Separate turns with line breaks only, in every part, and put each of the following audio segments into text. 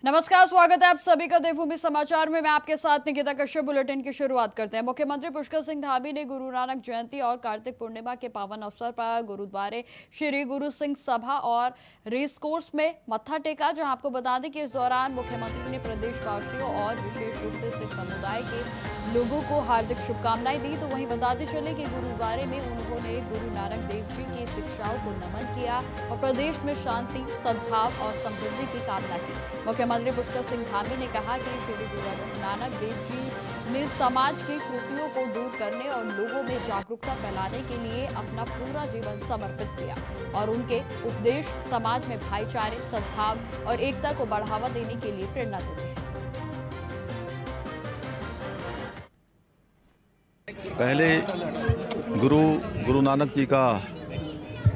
नमस्कार, स्वागत है आप सभी का देवभूमि समाचार में। मैं आपके साथ निकिता कश्यप। बुलेटिन की शुरुआत करते हैं। मुख्यमंत्री पुष्कर सिंह धामी ने गुरु नानक जयंती और कार्तिक पूर्णिमा के पावन अवसर पर गुरुद्वारे श्री गुरु सिंह सभा और रेस कोर्स में मत्था टेका, जहां आपको बता दें कि इस दौरान मुख्यमंत्री ने प्रदेशवासियों और विशेष रूप से सिख समुदाय के लोगों को हार्दिक शुभकामनाएं दी। तो वहीं बताते चले कि गुरुद्वारे में उन्होंने गुरु नानक देव जी की शिक्षाओं को नमन किया और प्रदेश में शांति, सद्भाव और समृद्धि की कामना की। मुख्यमंत्री पुष्कर सिंह धामी ने कहा कि श्री गुरु नानक देव जी ने समाज की कुरीतियों को दूर करने और लोगों में जागरूकता फैलाने के लिए अपना पूरा जीवन समर्पित किया और उनके उपदेश समाज में भाईचारे, सद्भाव और एकता को बढ़ावा देने के लिए प्रेरणा देते हैं।
पहले गुरु नानक जी का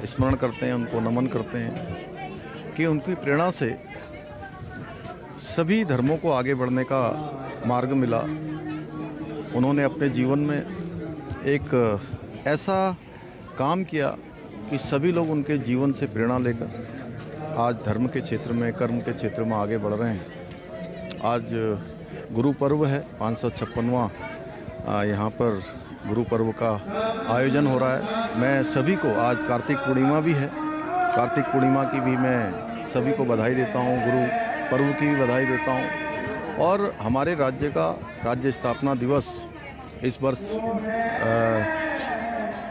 स्मरण करते हैं, उनको नमन करते हैं कि उनकी प्रेरणा से सभी धर्मों को आगे बढ़ने का मार्ग मिला। उन्होंने अपने जीवन में एक ऐसा काम किया कि सभी लोग उनके जीवन से प्रेरणा लेकर आज धर्म के क्षेत्र में, कर्म के क्षेत्र में आगे बढ़ रहे हैं। आज गुरु पर्व है, 556वां यहाँ पर गुरु पर्व का आयोजन हो रहा है। मैं सभी को, आज कार्तिक पूर्णिमा भी है, कार्तिक पूर्णिमा की भी मैं सभी को बधाई देता हूँ, गुरु पर्व की भी बधाई देता हूँ। और हमारे राज्य का राज्य स्थापना दिवस इस वर्ष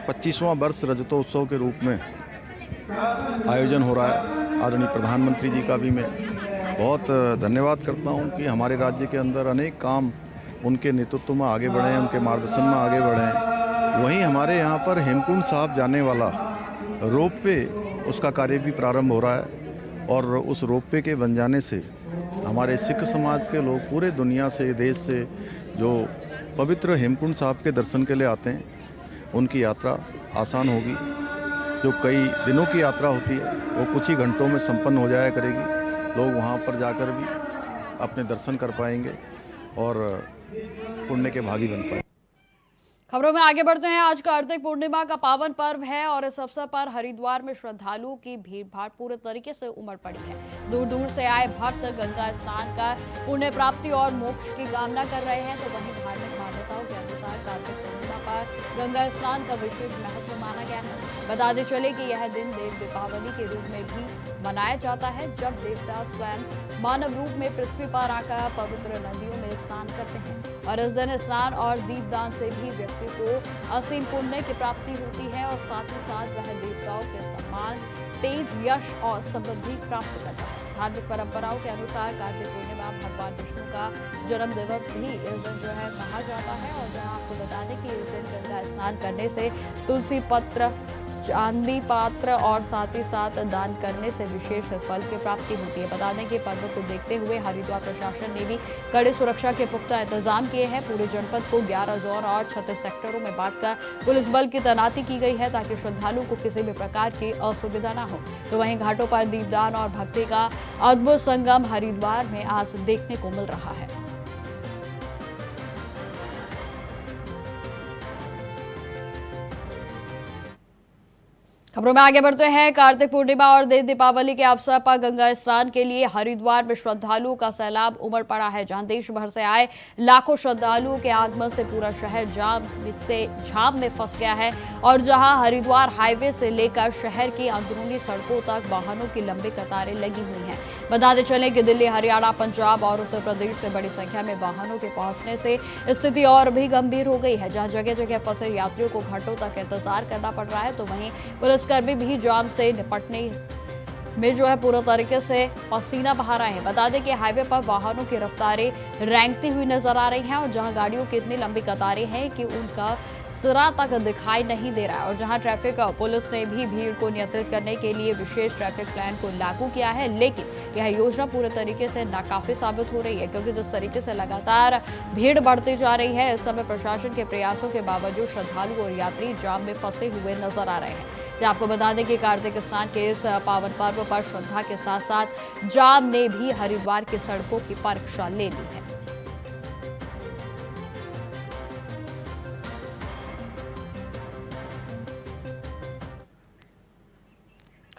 25वां वर्ष रजतोत्सव के रूप में आयोजन हो रहा है। आदरणीय प्रधानमंत्री जी का भी मैं बहुत धन्यवाद करता हूँ कि हमारे राज्य के अंदर अनेक काम उनके नेतृत्व में आगे बढ़े हैं, उनके मार्गदर्शन में आगे बढ़े हैं। वहीं हमारे यहाँ पर हेमकुंड साहब जाने वाला रोपवे, उसका कार्य भी प्रारंभ हो रहा है और उस रोपवे के बन जाने से हमारे सिख समाज के लोग पूरे दुनिया से, देश से जो पवित्र हेमकुंड साहब के दर्शन के लिए आते हैं, उनकी यात्रा आसान होगी। जो कई दिनों की यात्रा होती है वो कुछ ही घंटों में संपन्न हो जाया करेगी। लोग वहाँ पर जाकर भी अपने दर्शन कर पाएंगे और पुण्य के भागी बन पाए।
खबरों में आगे बढ़ते हैं। आज कार्तिक पूर्णिमा का पावन पर्व है और इस अवसर पर हरिद्वार में श्रद्धालुओं की भीड़भाड़ पूरे तरीके से उमड़ पड़ी है। दूर दूर से आए भक्त गंगा स्नान कर पुण्य प्राप्ति और मोक्ष की कामना कर रहे हैं। तो वहीं धार्मिक मान्यताओं के अनुसार कार्तिक पूर्णिमा पर गंगा स्नान का विशेष महत्व माना गया है। बताते चले कि यह दिन देव दीपावली के रूप में भी मनाया जाता है, जब देवता स्वयं मानव रूप में पृथ्वी पर आकर पवित्र नदियों में स्नान करते हैं। और इस दिन स्नान और दीपदान से भी व्यक्ति को असीम पुण्य की प्राप्ति होती है और साथ ही साथ वह देवताओं के सम्मान, तेज, यश और समृद्धि प्राप्त करता है। धार्मिक परंपराओं के अनुसार कार्तिक पूर्णिमा भगवान विष्णु का जन्म दिवस भी इस दिन जो है कहा जाता है। और जहां आपको बता दें कि इस दिन गंगा स्नान करने से तुलसी पत्र, चांदी पात्र और साथ ही साथ दान करने से विशेष फल की प्राप्ति होती है। बता दें कि पर्व को देखते हुए हरिद्वार प्रशासन ने भी कड़े सुरक्षा के पुख्ता इंतजाम किए हैं। पूरे जनपद को 11 जोन और 36 सेक्टरों में बांटकर पुलिस बल की तैनाती की गई है, ताकि श्रद्धालुओं को किसी भी प्रकार की असुविधा न हो। तो वहीं घाटों पर दीपदान और भक्ति का अद्भुत संगम हरिद्वार में आज देखने को मिल रहा है। खबरों में आगे बढ़ते हैं। कार्तिक पूर्णिमा और देव दीपावली के अवसर पर गंगा स्नान के लिए हरिद्वार में श्रद्धालुओं का सैलाब उमड़ पड़ा है, जहां देश भर से आए लाखों श्रद्धालुओं के आगमन से पूरा शहर झाम में फंस गया है। और जहां हरिद्वार हाईवे से लेकर शहर की अंदरूनी सड़कों तक वाहनों की लंबी कतारें लगी हुई हैं। बताते चलें कि दिल्ली, हरियाणा, पंजाब और उत्तर प्रदेश से बड़ी संख्या में वाहनों के पहुंचने से स्थिति और भी गंभीर हो गई है, जहां जगह जगह फंसे यात्रियों को घंटों तक इंतजार करना पड़ रहा है। तो वहीं पुलिसकर्मी भी जाम से निपटने में जो है पूरा तरीके से पसीना बहा रहे हैं। बता दें कि हाईवे पर वाहनों की रफ्तारें रेंगती हुई नजर आ रही हैं और जहां गाड़ियों की इतनी लंबी कतारें हैं कि उनका सिरा तक दिखाई नहीं दे रहा है। और जहां ट्रैफिक पुलिस ने भी भीड़ को नियंत्रित करने के लिए विशेष ट्रैफिक प्लान को लागू किया है, लेकिन यह योजना पूरे तरीके से नाकाफी साबित हो रही है, क्योंकि जिस तरीके से लगातार भीड़ बढ़ती जा रही है, इस समय प्रशासन के प्रयासों के बावजूद श्रद्धालु और यात्री जाम में फंसे हुए नजर आ रहे हैं। आपको बता दें कि कार्तिक स्नान के इस पावन पर्व पर श्रद्धा के साथ साथ जाम ने भी हरिद्वार की सड़कों की परीक्षा ले ली है।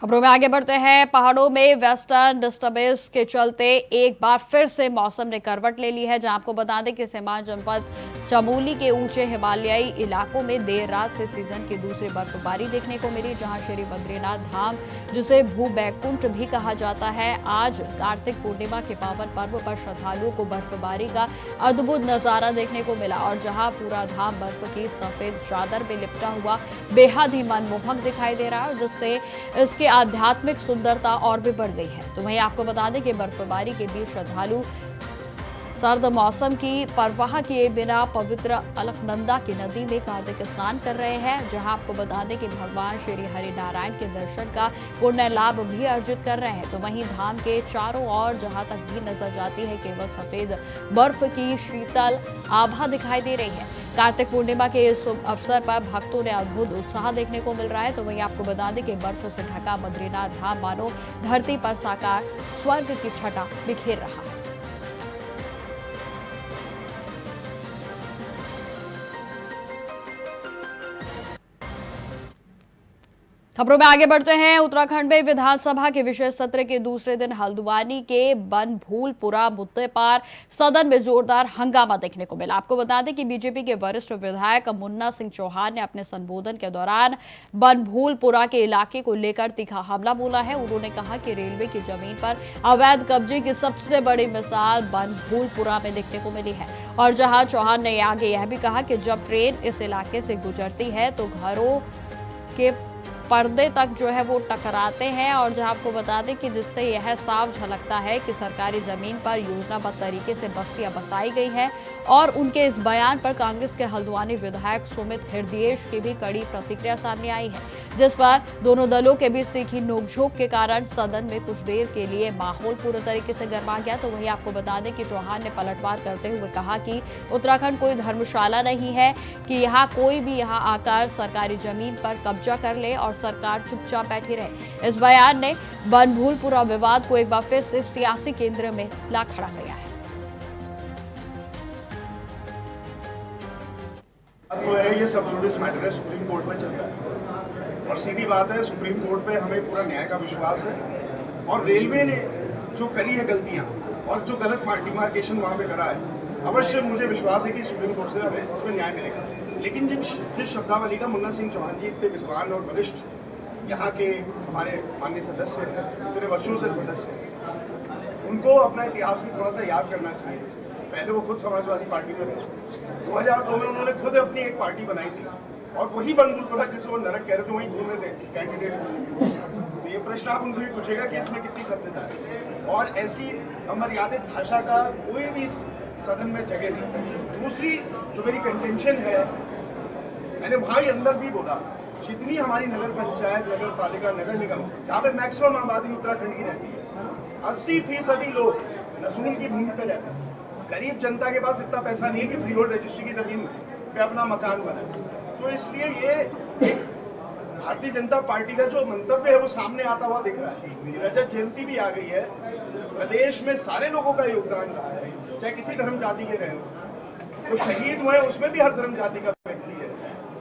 खबरों में आगे बढ़ते हैं। पहाड़ों में वेस्टर्न डिस्टर्बेंस के चलते एक बार फिर से मौसम ने करवट ले ली है, जहां आपको बता दें कि सीमांत जनपद चमोली के ऊंचे हिमालयी इलाकों में देर रात से सीजन की दूसरी बर्फबारी देखने को मिली, जहां श्री बद्रीनाथ धाम, जिसे भू बैकुंठ भी कहा जाता है, आज कार्तिक पूर्णिमा के पावन पर्व पर श्रद्धालुओं को बर्फबारी का अद्भुत नजारा देखने को मिला और जहां पूरा धाम बर्फ की सफेद चादर में लिपटा हुआ बेहद ही मनमोहक दिखाई दे रहा है, जिससे इसके आध्यात्मिक सुंदरता और भी बढ़ गई है। तो वहीं आपको बता दें कि बर्फबारी के बीच श्रद्धालु सर्द मौसम की परवाह किए बिना पवित्र अलकनंदा की नदी में कार्तिक स्नान कर रहे हैं, जहां आपको बता दें कि भगवान श्री हरि नारायण के दर्शन का पुण्य लाभ भी अर्जित कर रहे हैं। तो वहीं धाम के चारों ओर जहां तक भी नजर जाती है केवल सफेद बर्फ की शीतल आभा दिखाई दे रही है। कार्तिक पूर्णिमा के इस अवसर पर भक्तों ने अद्भुत उत्साह देखने को मिल रहा है। तो वहीं आपको बता दें कि बर्फ से ढका बद्रीनाथ धाम मानो धरती पर साकार स्वर्ग की छटा बिखेर रहा है। खबरों में आगे बढ़ते हैं। उत्तराखंड में विधानसभा के विशेष सत्र के दूसरे दिन हल्द्वानी के बनभूलपुरा मुद्दे पर सदन में जोरदार हंगामा देखने को मिला। आपको बता दें कि बीजेपी के वरिष्ठ विधायक मुन्ना सिंह चौहान ने अपने संबोधन के दौरान बनभूलपुरा के इलाके को लेकर तीखा हमला बोला है। उन्होंने कहा कि रेलवे की जमीन पर अवैध कब्जे की सबसे बड़ी मिसाल बनभूलपुरा में देखने को मिली है और जहां चौहान ने आगे यह भी कहा कि जब ट्रेन इस इलाके से गुजरती है तो घरों के पर्दे तक जो है वो टकराते हैं और जहां आपको बता दें कि जिससे यह साफ झलकता है कि सरकारी जमीन पर योजनाबद्ध तरीके से बस्तियां बसाई गई हैं और उनके इस बयान पर कांग्रेस के हल्द्वानी विधायक सुमित हृदयेश की भी कड़ी प्रतिक्रिया सामने आई है, जिस पर दोनों दलों के बीच तीखी नोकझोंक के कारण सदन में कुछ देर के लिए माहौल पूरे तरीके से गर्मा गया। तो वहीं आपको बता दें कि चौहान ने पलटवार करते हुए कहा कि उत्तराखंड कोई धर्मशाला नहीं है कि यहाँ कोई भी यहाँ आकर सरकारी जमीन पर कब्जा कर ले और सरकार चुपचाप बैठी रहे। इस बयान ने बनभूलपुरा विवाद को एक बार फिर से सियासी केंद्र में ला खड़ा किया है।
तो है ये सब जुडिस मैटर है, सुप्रीम कोर्ट में चल रहा है और सीधी बात है सुप्रीम कोर्ट पे हमें पूरा न्याय का विश्वास है और रेलवे ने जो करी है गलतियां और जो गलत डिमार्केशन वहाँ पे करा है, अवश्य मुझे विश्वास है कि सुप्रीम कोर्ट से हमें इसमें न्याय मिलेगा। लेकिन जिस शब्दावली का मुन्ना सिंह चौहान जी इतने विद्वान और वरिष्ठ यहाँ के हमारे माननीय सदस्य हैं, इतने वर्षों से सदस्य हैं, उनको अपना इतिहास भी थोड़ा सा याद करना चाहिए। पहले वो खुद समाजवादी पार्टी में रहे, 2002 में उन्होंने खुद अपनी एक पार्टी बनाई थी और वही बनभूलपुरा जिसे वो नरक कह रहे थे वहीं घूमे थे कैंडिडेट। तो ये प्रश्न आप उनसे भी पूछेगा कि इसमें कितनी सत्यता है और ऐसी अमर्यादित भाषा का कोई भी सदन में जगह नहीं। दूसरी जो मेरी कंटेंशन है, मैंने वहाँ ही अंदर भी बोला, जितनी हमारी नगर पंचायत, नगर पालिका, नगर निगम जहाँ पे मैक्सिमम आबादी उत्तराखंड की रहती है, 80% लोग नसून की भूमि पे रहते हैं। गरीब जनता के पास इतना पैसा नहीं है कि फ्री होल्ड रजिस्ट्री की जमीन पे अपना मकान बनाए। तो इसलिए ये भारतीय जनता पार्टी का जो मंतव्य है वो सामने आता हुआ दिख रहा है। रजत जयंती भी आ गई है, प्रदेश में सारे लोगों का योगदान रहा है, चाहे किसी धर्म जाति के रहें, जो शहीद हुए उसमें भी हर धर्म जाति का व्यक्ति है।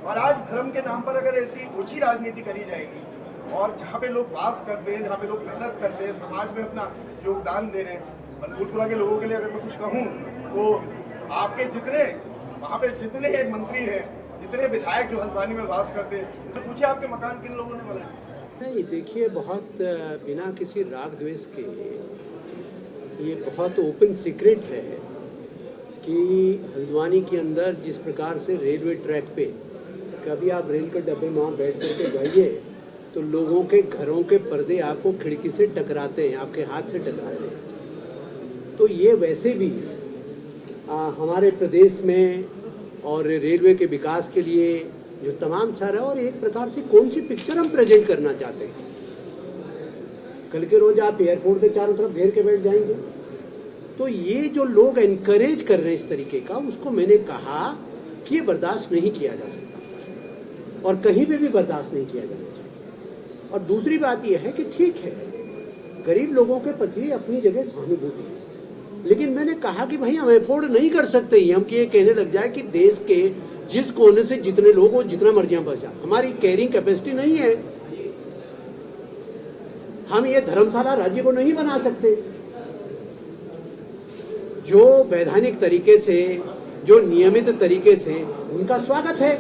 और आज धर्म के नाम पर अगर ऐसी ओछी राजनीति करी जाएगी और जहाँ पे लोग वास करते हैं, जहाँ पे लोग मेहनत करते हैं, समाज में अपना योगदान दे रहे हैं, बनभूलपुरा के लोगों के लिए अगर मैं कुछ कहूँ तो आपके जितने वहाँ पे जितने मंत्री हैं, जितने विधायक जो हल्द्वानी में वास करते हैं, इनसे पूछिए आपके मकान किन लोगों ने बनाए।
नहीं, देखिए, बहुत बिना किसी राग द्वेष के ये बहुत ओपन सीक्रेट है कि हल्द्वानी के अंदर जिस प्रकार से रेलवे ट्रैक पे कभी आप रेल के डब्बे में वहाँ बैठ करके जाइए तो लोगों के घरों के पर्दे आपको खिड़की से टकराते हैं, आपके हाथ से टकराते हैं। तो ये वैसे भी हमारे प्रदेश में और रेलवे के विकास के लिए जो तमाम सारा और एक प्रकार से कौन सी पिक्चर हम प्रेजेंट करना चाहते हैं। कल के रोज आप एयरपोर्ट के चारों तरफ घेर के बैठ जाएंगे, तो ये जो लोग एनकरेज कर रहे हैं इस तरीके का, उसको मैंने कहा कि ये बर्दाश्त नहीं किया जा सकता और कहीं पे भी बर्दाश्त नहीं किया जाना चाहिए। और दूसरी बात यह है कि ठीक है, गरीब लोगों के प्रति अपनी जगह सहानुभूति है, लेकिन मैंने कहा कि भाई हम अफोर्ड नहीं कर सकते ही हम कि ये कहने लग जाए कि देश के जिस कोने से जितने लोग हो जितना मर्जी हम बचा, हमारी कैरिंग कैपेसिटी नहीं है। हम ये धर्मशाला राज्य को नहीं बना सकते। जो वैधानिक तरीके से, जो नियमित तरीके से, उनका स्वागत है,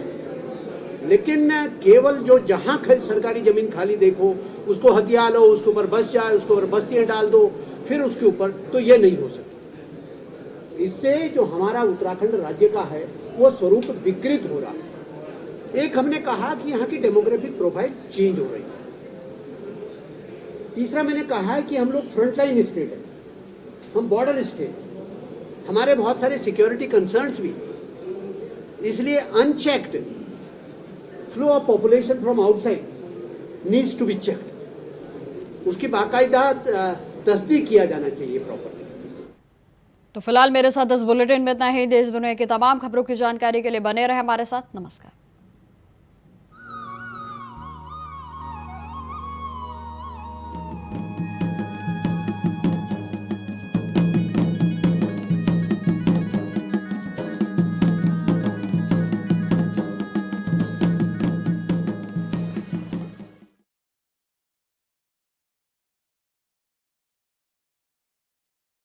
लेकिन केवल जो जहां सरकारी जमीन खाली देखो उसको हथिया लो, उसके ऊपर बस जाए, उसके ऊपर बस्तियां डाल दो, फिर उसके ऊपर, तो ये नहीं हो सकता। इससे जो हमारा उत्तराखंड राज्य का है वो स्वरूप विकृत हो रहा है। एक हमने कहा कि यहाँ की डेमोग्राफिक प्रोफाइल चेंज हो रही है। तीसरा मैंने कहा है कि हम लोग फ्रंटलाइन स्टेट है, हम बॉर्डर स्टेट, हमारे बहुत सारे सिक्योरिटी कंसर्न्स भी, इसलिए unchecked flow of population from outside needs to be checked. उसकी बाकायदा तस्दीक किया जाना चाहिए प्रॉपरली।
तो फिलहाल मेरे साथ इस बुलेटिन में इतना ही। देश दुनिया की तमाम खबरों की जानकारी के लिए बने रहे हमारे साथ। नमस्कार।